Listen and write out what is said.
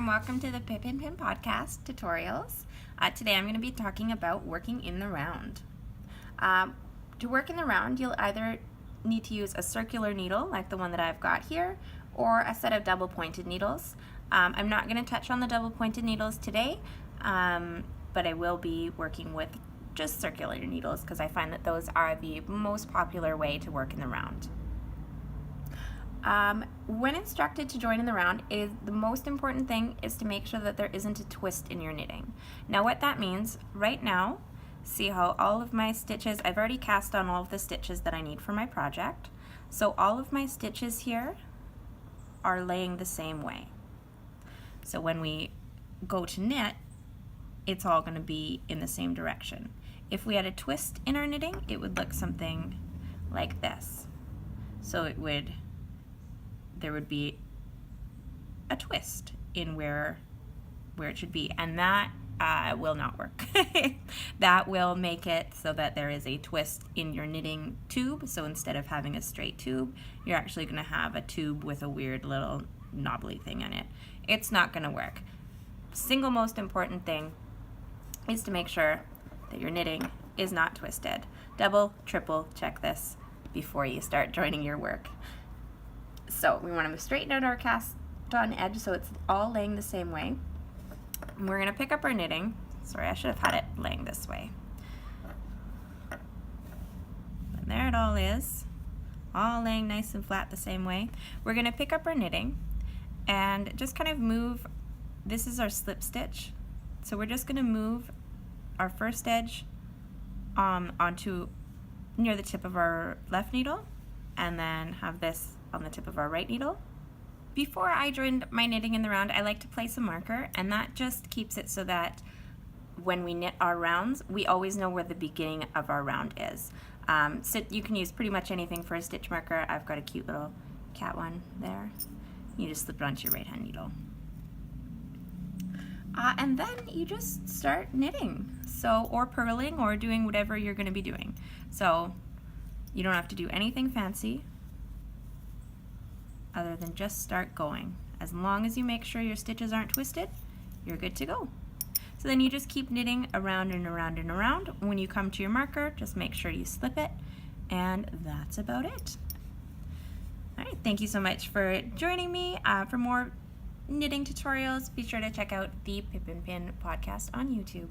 and welcome to the Pip and Pin podcast tutorials. Today I'm going to be talking about working in the round. To work in the round, you'll either need to use a circular needle like the one that I've got here, or a set of double pointed needles. I'm not going to touch on the double pointed needles today, but I will be working with just circular needles because I find that those are the most popular way to work in the round. When instructed to join in the round, the most important thing is to make sure that there isn't a twist in your knitting. Now what that means, right now, see how all of my stitches, I've already cast on all of the stitches that I need for my project. So all of my stitches here are laying the same way. So when we go to knit, it's all going to be in the same direction. If we had a twist in our knitting, it would look something like this. So there would be a twist in where it should be, and that will not work. That will make it so that there is a twist in your knitting tube. So instead of having a straight tube, you're actually going to have a tube with a weird little knobbly thing in it. It's not going to work. Single most important thing is to make sure that your knitting is not twisted. Double, triple check this before you start joining your work. So we want to straighten out our cast on edge so it's all laying the same way. And we're going to pick up our knitting. Sorry, I should have had it laying this way. And there it all is, all laying nice and flat the same way. We're going to pick up our knitting and just kind of move. This is our slip stitch. So we're just going to move our first edge onto near the tip of our left needle, and then have this on the tip of our right needle. Before I joined my knitting in the round, I like to place a marker, and that just keeps it so that when we knit our rounds, we always know where the beginning of our round is. So you can use pretty much anything for a stitch marker. I've got a cute little cat one there. You just slip it onto your right hand needle. And then you just start knitting, or purling, or doing whatever you're going to be doing. So you don't have to do anything fancy other than just start going. As long as you make sure your stitches aren't twisted, you're good to go. So then you just keep knitting around and around and around. When you come to your marker, just make sure you slip it, and that's about it. All right, thank you so much for joining me. For more knitting tutorials, be sure to check out the Pip and Pin podcast on YouTube.